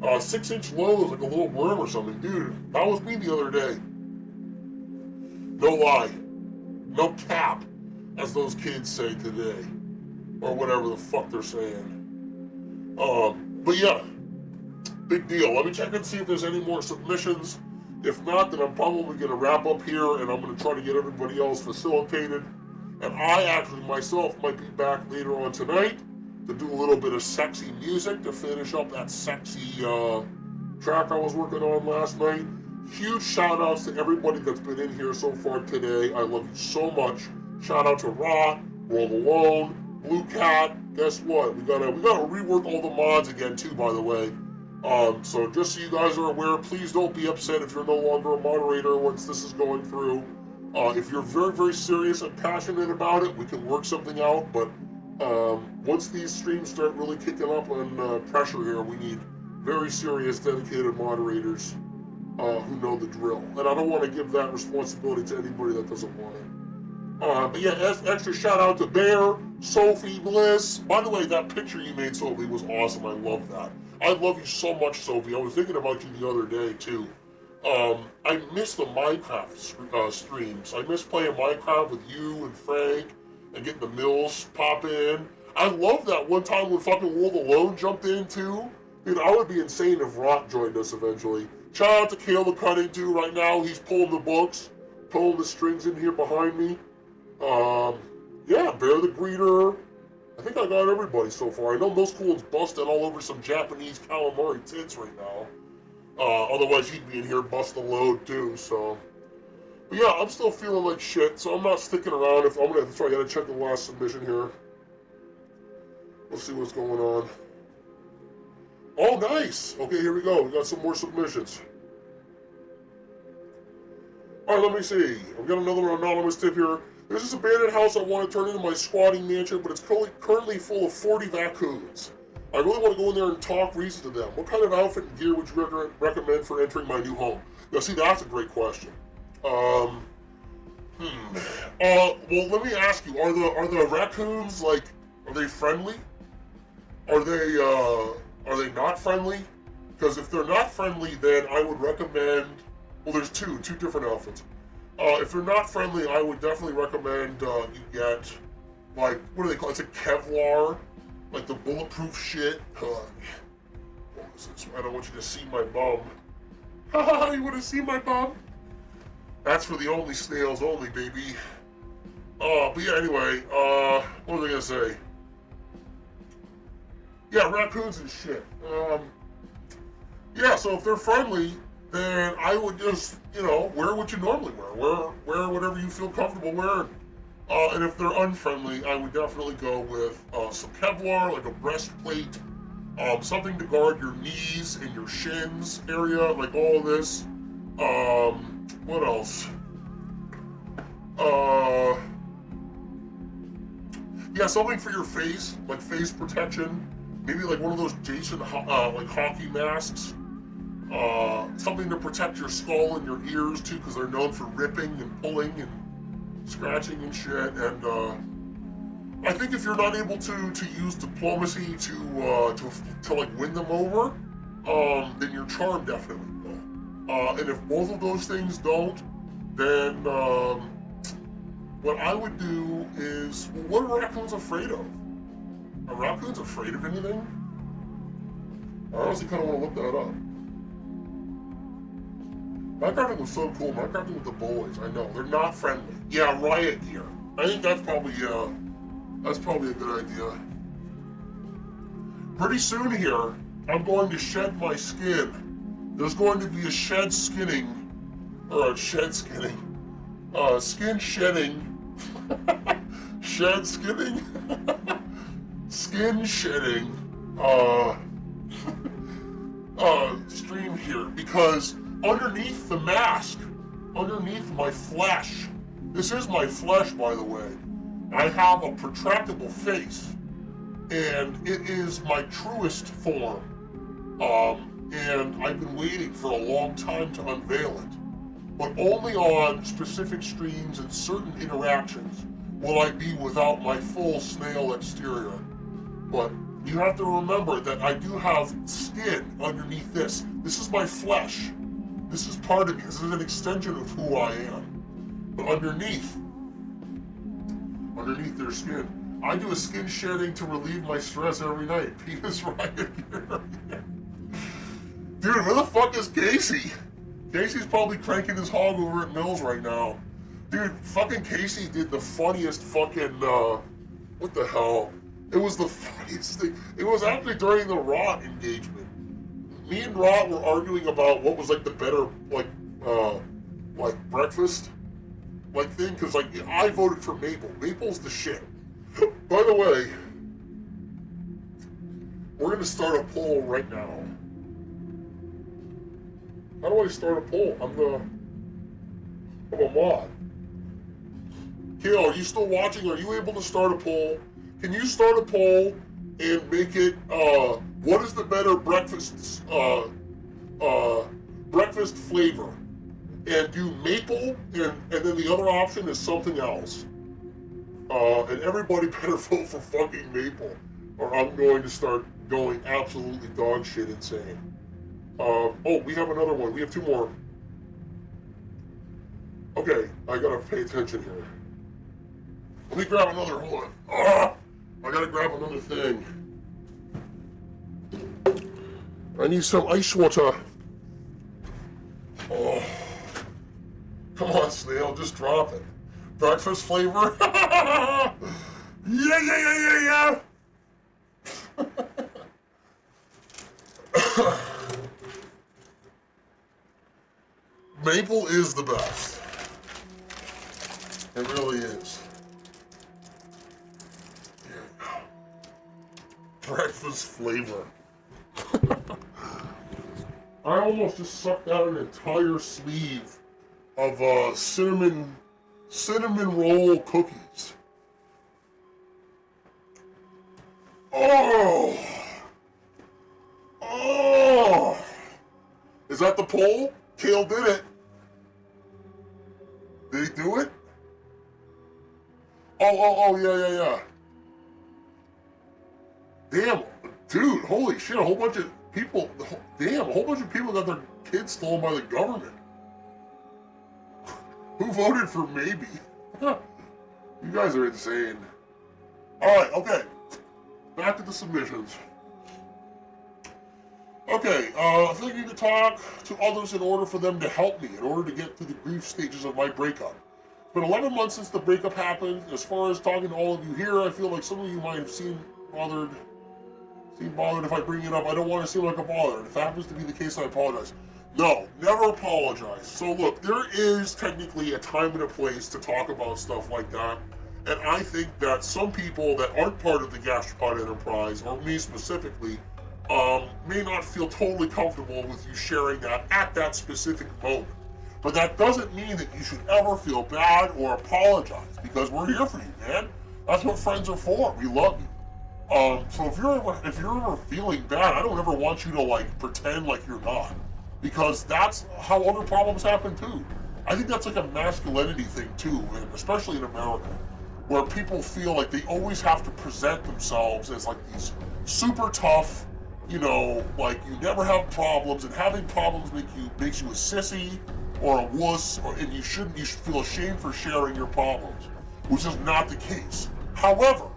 6-inch low is like a little worm or something. Dude, that was me the other day. No lie. No cap, as those kids say today. Or whatever the fuck they're saying. But yeah, big deal. Let me check and see if there's any more submissions. If not, then I'm probably going to wrap up here, and I'm going to try to get everybody else facilitated. And I actually myself might be back later on tonight to do a little bit of sexy music to finish up that sexy track I was working on last night. Huge shout outs to everybody that's been in here so far today. I love you so much. Shout out to Rot, World Alone, Blue Cat. Guess what? We gotta rework all the mods again too, by the way. So just so you guys are aware, please don't be upset if you're no longer a moderator once this is going through. If you're very, very serious and passionate about it, we can work something out, but once these streams start really kicking up on pressure here, we need very serious, dedicated moderators who know the drill. And I don't want to give that responsibility to anybody that doesn't want it. But yeah, extra shout out to Bear, Sophie, Bliss. By the way, that picture you made, Sophie, was awesome. I love that. I love you so much, Sophie. I was thinking about you the other day, too. I miss the Minecraft streams. I miss playing Minecraft with you and Frank and getting the mills pop in. I love that one time when fucking World Alone jumped in, too. Dude, I would be insane if Rot joined us eventually. Shout out to Kale the Cutting, too. Right now, he's pulling the books, pulling the strings in here behind me. Yeah, Bear the Greeter. I think I got everybody so far. I know Most Cool's busting all over some Japanese calamari tits right now. Otherwise he'd be in here busting a load too, so. But yeah, I'm still feeling like shit, so I'm not sticking around. If I'm gonna try, I gotta check the last submission here. Let's see what's going on. Oh, nice! Okay, here we go. We got some more submissions. Alright, let me see. I've got another anonymous tip here. There's this abandoned house I want to turn into my squatting mansion, but it's currently full of 40 raccoons. I really want to go in there and talk reason to them. What kind of outfit and gear would you recommend for entering my new home? Now, see, that's a great question. Well, let me ask you: Are the raccoons like? Are they friendly? Are they not friendly? Because if they're not friendly, then I would recommend. Well, there's two different outfits. If they're not friendly, I would definitely recommend you get, like, what do they call it? It's a Kevlar, like the bulletproof shit. What is this? I don't want you to see my bum. Haha, you want to see my bum? That's for the only snails only, baby. But yeah, anyway, what was I gonna say? Yeah, raccoons and shit. Yeah, so if they're friendly, then I would just, wear what you normally wear. Wear whatever you feel comfortable wearing. And if they're unfriendly, I would definitely go with some Kevlar, like a breastplate, something to guard your knees and your shins area, like all of this. What else? Yeah, something for your face, like face protection. Maybe like one of those Jason like hockey masks. Something to protect your skull and your ears too, because they're known for ripping and pulling and scratching and shit. And I think if you're not able to use diplomacy to like win them over, then your charm definitely will. And if both of those things don't, then what I would do is, well, what are raccoons afraid of? Are raccoons afraid of anything? I honestly kind of want to look that up. Minecrafting was so cool. Minecrafting with the boys. I know they're not friendly. Yeah, riot gear. I think that's probably a good idea. Pretty soon here, I'm going to shed my skin. There's going to be a skin shedding, skin shedding, skin shedding, stream here, because underneath the mask, underneath my flesh, this is my flesh, by the way, I have a protractable face, and it is my truest form, and I've been waiting for a long time to unveil it, but only on specific streams and certain interactions will I be without my full snail exterior. But you have to remember that I do have skin underneath this. This is my flesh. This is part of me. This is an extension of who I am. But underneath their skin, I do a skin shedding to relieve my stress every night. Penis riot gear. Dude, where the fuck is Casey? Casey's probably cranking his hog over at Mills right now. Dude, fucking Casey did the funniest fucking, what the hell? It was the funniest thing. It was actually during the Rot engagement. Me and Rot were arguing about what was like the better, like breakfast, like thing, cause like I voted for Maple. Maple's the shit. By the way, we're gonna start a poll right now. How do I start a poll? I'm a mod. Kale, are you still watching? Are you able to start a poll? Can you start a poll and make it, what is the better breakfast flavor? And do maple, and then the other option is something else. And everybody better vote for fucking maple, or I'm going to start going absolutely dog shit insane. Oh, we have another one. We have two more. Okay, I gotta pay attention here. Let me grab another, hold on. I gotta grab another thing. I need some ice water. Oh. Come on, Snail, just drop it. Breakfast flavor? Yeah. Maple is the best. It really is. Yeah. Breakfast flavor. I almost just sucked out an entire sleeve of cinnamon roll cookies. Oh! Is that the poll? Kale did it. Did he do it? Oh, yeah. Damn, dude, holy shit, a whole bunch of people got their kids stolen by the government. Who voted for maybe? You guys are insane. Alright, okay. Back to the submissions. Okay, I feel like you need to talk to others in order for them to help me, in order to get through the grief stages of my breakup. It's been 11 months since the breakup happened. As far as talking to all of you here, I feel like some of you might have seemed bothered if I bring it up. I don't want to seem like a bother. If that happens to be the case, I apologize. No, never apologize. So look, there is technically a time and a place to talk about stuff like that. And I think that some people that aren't part of the Gastropod enterprise, or me specifically, may not feel totally comfortable with you sharing that at that specific moment. But that doesn't mean that you should ever feel bad or apologize, because we're here for you, man. That's what friends are for. We love you. So if you're ever feeling bad, I don't ever want you to like pretend like you're not, because that's how other problems happen too. I think that's like a masculinity thing too, and especially in America, where people feel like they always have to present themselves as like these super tough, you know, like you never have problems, and having problems makes you a sissy or a wuss, and you should feel ashamed for sharing your problems, which is not the case. However,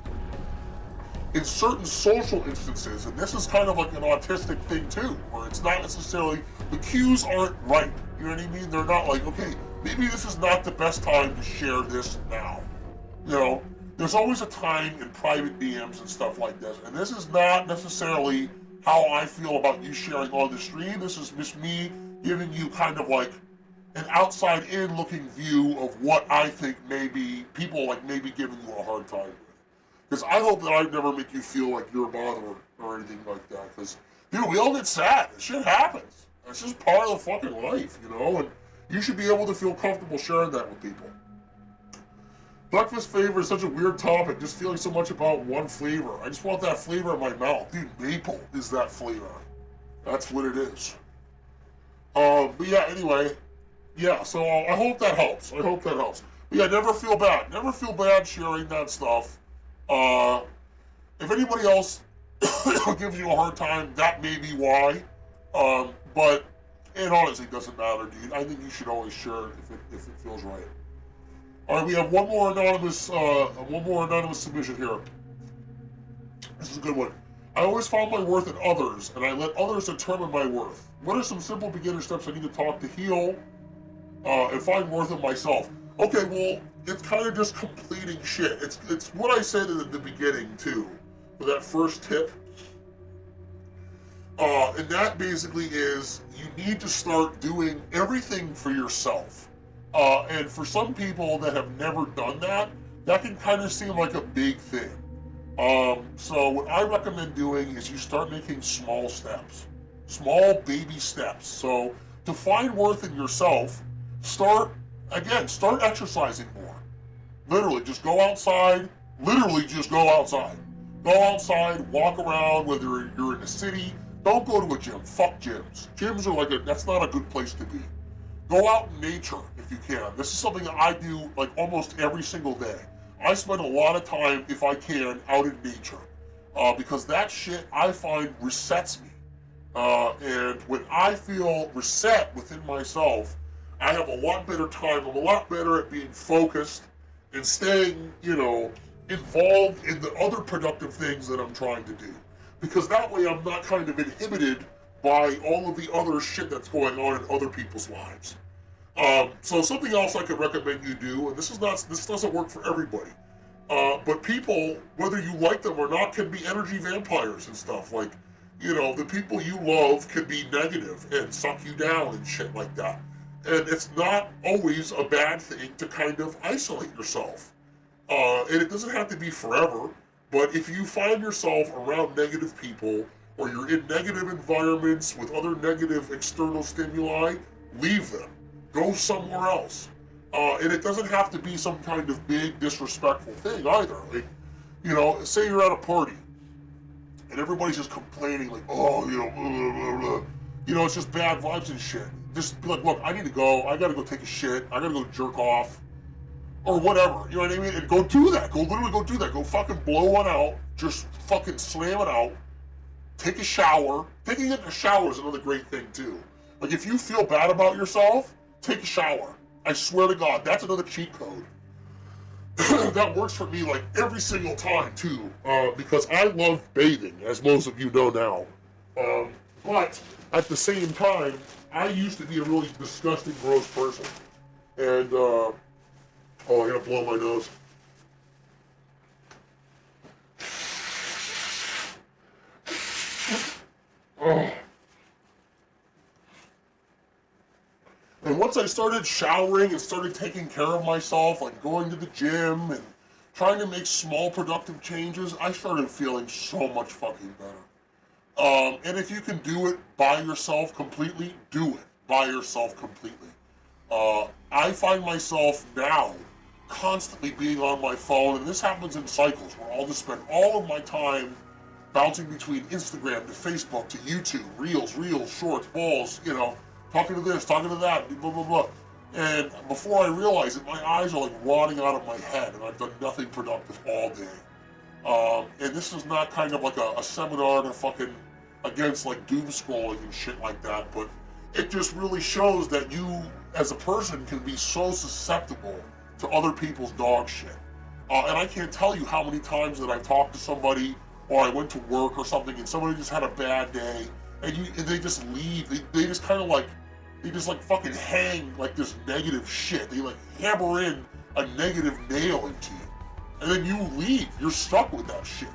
in certain social instances, and this is kind of like an autistic thing too, where it's not necessarily, the cues aren't right. You know what I mean? They're not like, okay, maybe this is not the best time to share this now. You know, there's always a time in private DMs and stuff like this, and this is not necessarily how I feel about you sharing on the stream. This is just me giving you kind of like an outside-in looking view of what I think maybe people like maybe giving you a hard time with. Because I hope that I never make you feel like you're a bother or anything like that. Because, dude, we all get sad. This shit happens. It's just part of the fucking life, you know? And you should be able to feel comfortable sharing that with people. Breakfast flavor is such a weird topic, just feeling so much about one flavor. I just want that flavor in my mouth. Dude, maple is that flavor. That's what it is. But yeah, anyway. Yeah, so I hope that helps. I hope that helps. But yeah, never feel bad. Never feel bad sharing that stuff. If anybody else gives you a hard time, that may be why. But it honestly doesn't matter, dude. I think you should always share it if it feels right. All right, we have one more anonymous submission here. This is a good one. I always found my worth in others, and I let others determine my worth. What are some simple beginner steps I need to talk to heal and find worth in myself? Okay, well, it's kind of just completing shit. It's what I said at the beginning too, for that first tip. And that basically is you need to start doing everything for yourself. And for some people that have never done that, that can kind of seem like a big thing. So what I recommend doing is you start making small steps, small baby steps. So to find worth in yourself, start exercising more. Literally, just go outside. Literally, just go outside. Go outside, walk around, whether you're in the city. Don't go to a gym. Fuck gyms. Gyms are that's not a good place to be. Go out in nature if you can. This is something that I do like almost every single day. I spend a lot of time, if I can, out in nature. Because that shit, I find, resets me. And when I feel reset within myself, I have a lot better time. I'm a lot better at being focused and staying, involved in the other productive things that I'm trying to do. Because that way I'm not kind of inhibited by all of the other shit that's going on in other people's lives. So something else I could recommend you do, and this doesn't work for everybody, but people, whether you like them or not, can be energy vampires and stuff. Like, the people you love can be negative and suck you down and shit like that. And it's not always a bad thing to kind of isolate yourself. And it doesn't have to be forever, but if you find yourself around negative people, or you're in negative environments with other negative external stimuli, leave them. Go somewhere else. And it doesn't have to be some kind of big disrespectful thing either. Like, say you're at a party, and everybody's just complaining like, oh, blah, blah, blah. It's just bad vibes and shit. Just be like, look, I need to go. I gotta go take a shit. I gotta go jerk off. Or whatever, you know what I mean? And go do that. Literally go do that. Go fucking blow one out. Just fucking slam it out. Take a shower. Taking a shower is another great thing too. Like if you feel bad about yourself, take a shower. I swear to God, that's another cheat code. That works for me like every single time too, because I love bathing, as most of you know now. But at the same time, I used to be a really disgusting, gross person. And, I gotta blow my nose. Oh. And once I started showering and started taking care of myself, like going to the gym and trying to make small productive changes, I started feeling so much fucking better. And if you can do it by yourself completely, do it by yourself completely. I find myself now constantly being on my phone, and this happens in cycles where I'll just spend all of my time bouncing between Instagram to Facebook to YouTube, Reels, Shorts, Balls, talking to this, talking to that, blah, blah, blah. And before I realize it, my eyes are like rotting out of my head, and I've done nothing productive all day. And this is not kind of like a seminar to fucking against like doom scrolling and shit like that, but it just really shows that you as a person can be so susceptible to other people's dog shit. And I can't tell you how many times that I've talked to somebody, or I went to work or something, and somebody just had a bad day, and they just leave. They just kind of like, they just like fucking hang like this negative shit. They like hammer in a negative nail into you, and then you leave. You're stuck with that shit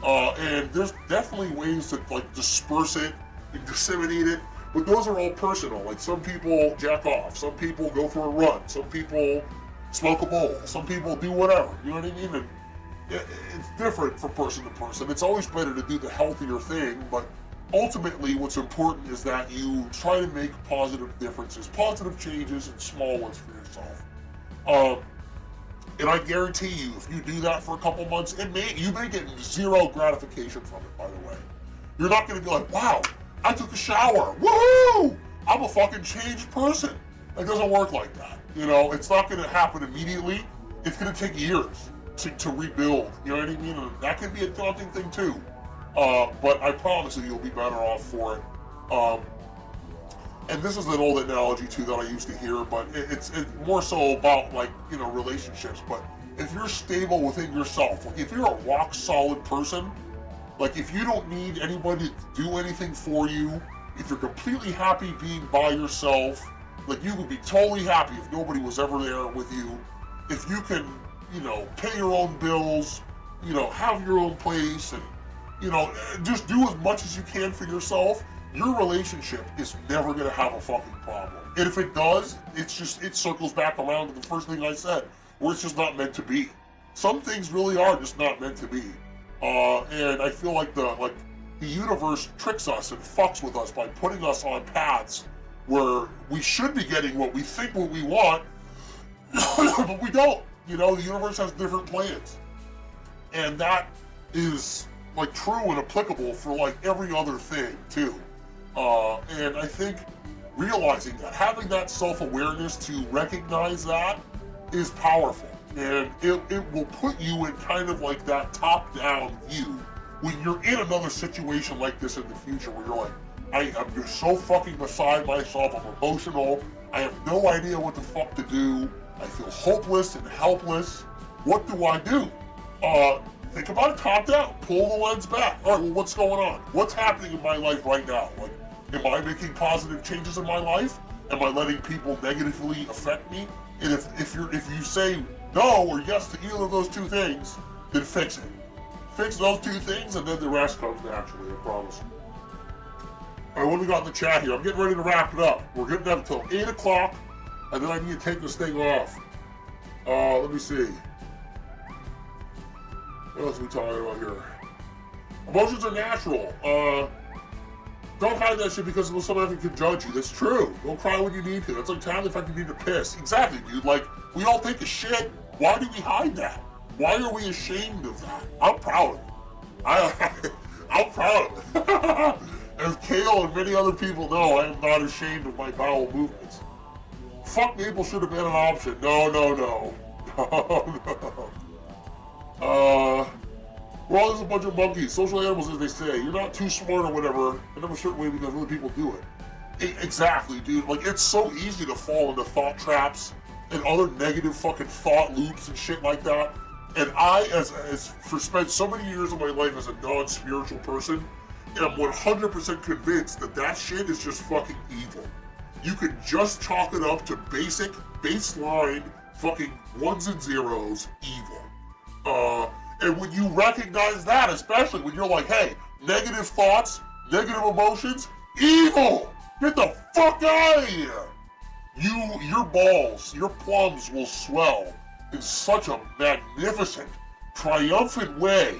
now. And there's definitely ways to like disperse it and disseminate it, but those are all personal. Like some people jack off, some people go for a run, some people smoke a bowl, some people do whatever. You know what I mean? And it's different from person to person. It's always better to do the healthier thing, but ultimately what's important is that you try to make positive differences, positive changes, and small ones for yourself. And I guarantee you, if you do that for a couple months, you may get zero gratification from it, by the way. You're not gonna be like, wow, I took a shower, woohoo! I'm a fucking changed person. It doesn't work like that. You know, it's not gonna happen immediately. It's gonna take years to rebuild, you know what I mean? And that can be a daunting thing too. But I promise you, you'll be better off for it. And this is an old analogy too that I used to hear, but it's more so about like, you know, relationships. But if you're stable within yourself, like if you're a rock solid person, like if you don't need anybody to do anything for you, if you're completely happy being by yourself, like you would be totally happy if nobody was ever there with you, if you can, you know, pay your own bills, you know, have your own place, and, you know, just do as much as you can for yourself, your relationship is never gonna have a fucking problem. And if it does, it circles back around to the first thing I said, where it's just not meant to be. Some things really are just not meant to be. And I feel like the universe tricks us and fucks with us by putting us on paths where we should be getting what we think what we want, but we don't. You know, the universe has different plans. And that is like true and applicable for like every other thing too. And I think realizing that, having that self-awareness to recognize that is powerful. And it will put you in kind of like that top-down view when you're in another situation like this in the future where you're like, I'm just so fucking beside myself, I'm emotional, I have no idea what the fuck to do, I feel hopeless and helpless. What do I do? Think about it top down, pull the lens back. All right, well, what's going on? What's happening in my life right now? Like, am I making positive changes in my life? Am I letting people negatively affect me? And if you say no or yes to either of those two things, then fix it. Fix those two things, and then the rest comes naturally, I promise. All right, what do we got in the chat here? I'm getting ready to wrap it up. We're getting up until 8 o'clock, and then I need to take this thing off. Let me see. What else are we talking about here? Emotions are natural. Don't hide that shit because somebody can judge you. That's true. Don't cry when you need to. That's like telling if I can need to piss. Exactly, dude. Like, we all take a shit. Why do we hide that? Why are we ashamed of that? I'm proud of it. I'm proud of it. As Kale and many other people know, I am not ashamed of my bowel movements. Fuck Maple should have been an option. No. We're all just a bunch of monkeys, social animals as they say. You're not too smart or whatever, in a certain way because other people do it. Exactly, dude. Like, it's so easy to fall into thought traps and other negative fucking thought loops and shit like that. And I, for spent so many years of my life as a non-spiritual person, am 100% convinced that shit is just fucking evil. You can just chalk it up to basic, baseline, fucking ones and zeros, evil. And when you recognize that, especially when you're like, hey, negative thoughts, negative emotions, evil! Get the fuck out of here! Your balls, your plums will swell in such a magnificent, triumphant way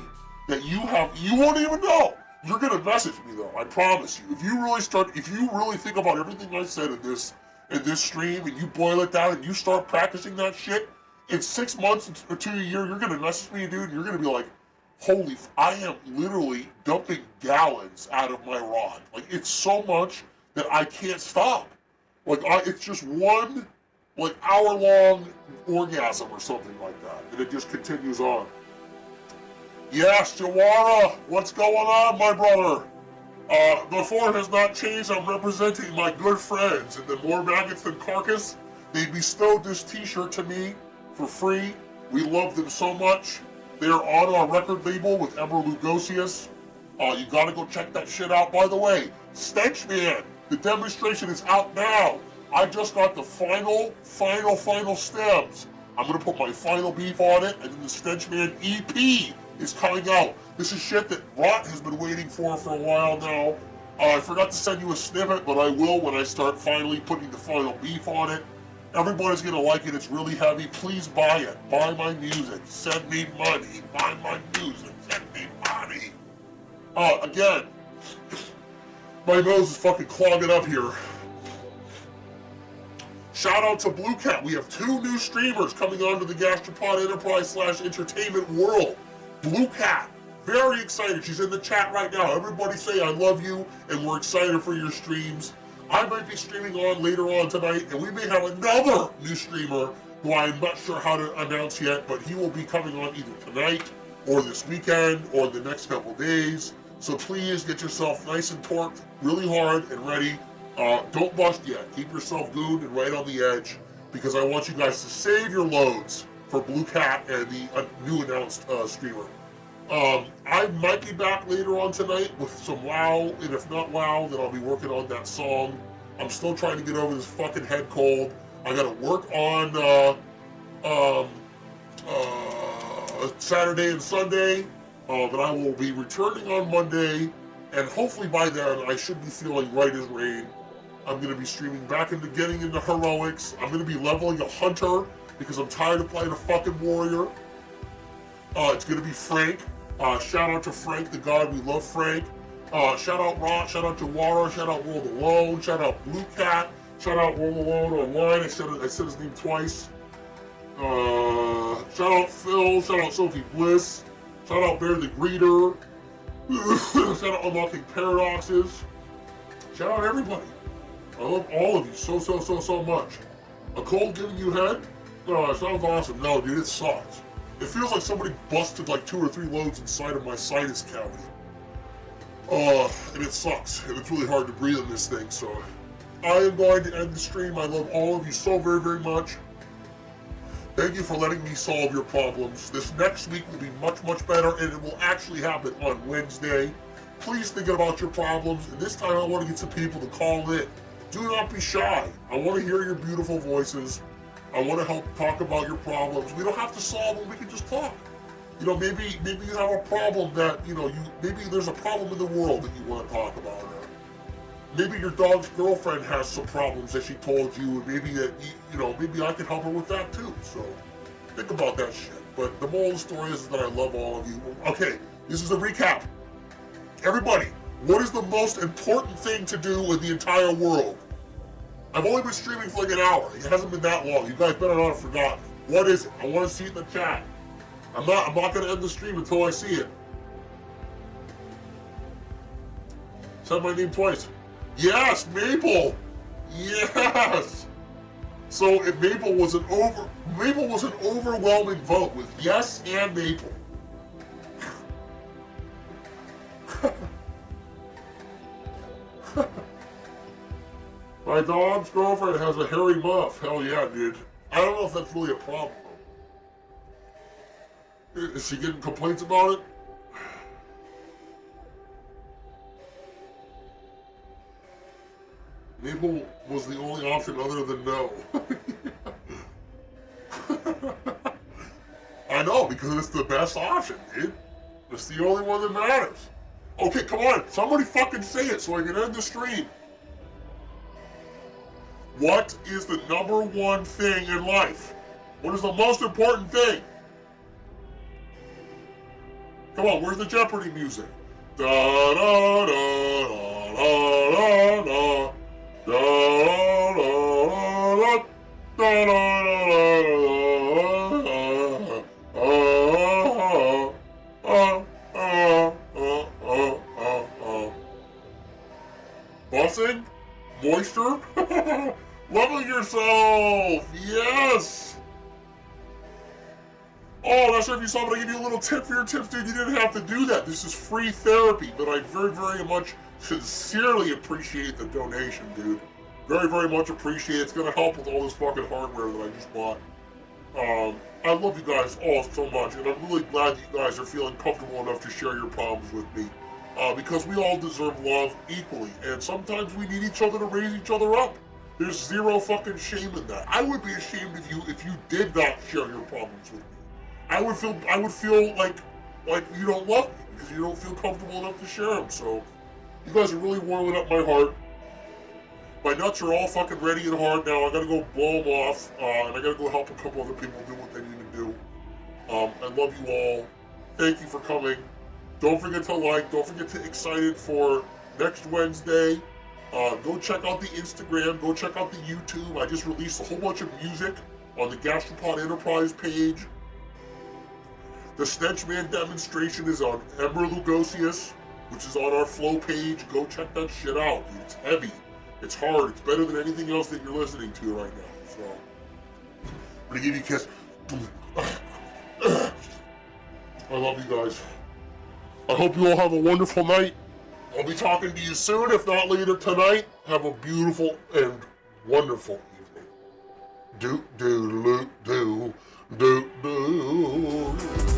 that you won't even know. You're gonna message me though, I promise you. If you really think about everything I said in this stream and you boil it down and you start practicing that shit, in 6 months or to a year, you're gonna message me, dude, and you're gonna be like, I am literally dumping gallons out of my rod. Like, it's so much that I can't stop. Like, it's just one, like, hour-long orgasm or something like that, and it just continues on. Yes, Jawara, what's going on, my brother? The form has not changed. I'm representing my good friends, and the more maggots than carcass, they bestowed this t-shirt to me for free. We love them so much. They are on our record label with Emer Lugosius. You gotta go check that shit out. By the way, Stench Man, the demonstration is out now. I just got the final stems. I'm gonna put my final beef on it, and then the Stench Man EP is coming out. This is shit that Rot has been waiting for a while now. I forgot to send you a snippet, but I will when I start finally putting the final beef on it. Everybody's gonna like it. It's really heavy. Please buy it. Buy my music. Send me money. Buy my music. Send me money. Again, my nose is fucking clogging up here. Shout out to Blue Cat. We have 2 new streamers coming onto the Gastropod Enterprise / Entertainment world. Blue Cat, very excited. She's in the chat right now. Everybody say I love you, and we're excited for your streams. I might be streaming on later on tonight, and we may have another new streamer who I'm not sure how to announce yet, but he will be coming on either tonight or this weekend or the next couple days. So please get yourself nice and torqued really hard and ready. Don't bust yet. Keep yourself gooned and right on the edge, because I want you guys to save your loads for Blue Cat and the new announced streamer. I might be back later on tonight with some WoW, and if not WoW, then I'll be working on that song. I'm still trying to get over this fucking head cold. I gotta work on Saturday and Sunday, but I will be returning on Monday, and hopefully by then I should be feeling right as rain. I'm gonna be streaming back into getting into heroics. I'm gonna be leveling a hunter because I'm tired of playing a fucking warrior. It's gonna be Frank. Shout out to Frank the God. We love Frank. Shout out Rot. Shout out Jawara. Shout out World Alone. Shout out Blue Cat. Shout out World Alone Online. I said his name twice. Shout out Phil. Shout out Sophie Bliss. Shout out Bear the Greeter. Shout out Unlocking Paradoxes. Shout out everybody. I love all of you so much. A cold giving you head? It sounds awesome. No, dude, it sucks. It feels like somebody busted like 2 or 3 loads inside of my sinus cavity. And it sucks. And it's really hard to breathe in this thing, so I am going to end the stream. I love all of you so very much. Thank you for letting me solve your problems. This next week will be much better, and it will actually happen on Wednesday. Please think about your problems, and this time I want to get some people to call in. Do not be shy. I want to hear your beautiful voices. I want to help talk about your problems. We don't have to solve them, we can just talk. You know, maybe you have a problem that, maybe there's a problem in the world that you want to talk about. Or maybe your dog's girlfriend has some problems that she told you, and maybe that, maybe I can help her with that too. So think about that shit. But the moral of the story is that I love all of you. Okay, this is a recap. Everybody, what is the most important thing to do in the entire world? I've only been streaming for like an hour. It hasn't been that long. You guys better not have forgotten. What is it? I want to see it in the chat. I'm not going to end the stream until I see it. Said my name twice. Yes, Maple. Yes. So Maple was an overwhelming vote with yes and Maple. My dog's girlfriend has a hairy muff. Hell yeah, dude. I don't know if that's really a problem. Is she getting complaints about it? Maple was the only option other than no. I know, because it's the best option, dude. It's the only one that matters. Okay, come on. Somebody fucking say it so I can end the stream. What is the #1 thing in life? What is the most important thing? Come on, where's the Jeopardy music? Da da da da da da da da. Busing? Moisture? Loving yourself! Yes! Oh, not sure if you saw, but I gave you a little tip for your tips, dude. You didn't have to do that. This is free therapy, but I very, very much sincerely appreciate the donation, dude. Very, very much appreciate it. It's gonna help with all this fucking hardware that I just bought. I love you guys all so much, and I'm really glad that you guys are feeling comfortable enough to share your problems with me. Because we all deserve love equally, and sometimes we need each other to raise each other up. There's zero fucking shame in that. I would be ashamed of you if you did not share your problems with me. I would feel like you don't love me because you don't feel comfortable enough to share them. So you guys are really warming up my heart. My nuts are all fucking ready and hard now. I gotta go blow them off, and I gotta go help a couple other people do what they need to do. I love you all. Thank you for coming. Don't forget to like. Don't forget to excited for next Wednesday. Go check out the Instagram. Go check out the YouTube. I just released a whole bunch of music on the Gastropodenterprise page. The Stenchman demonstration is on Ember Lugosius, which is on our Flow page. Go check that shit out, dude. It's heavy. It's hard. It's better than anything else that you're listening to right now. So, I'm gonna give you a kiss. I love you guys. I hope you all have a wonderful night. I'll be talking to you soon, if not later tonight. Have a beautiful and wonderful evening. Do, do, do, do, do, do.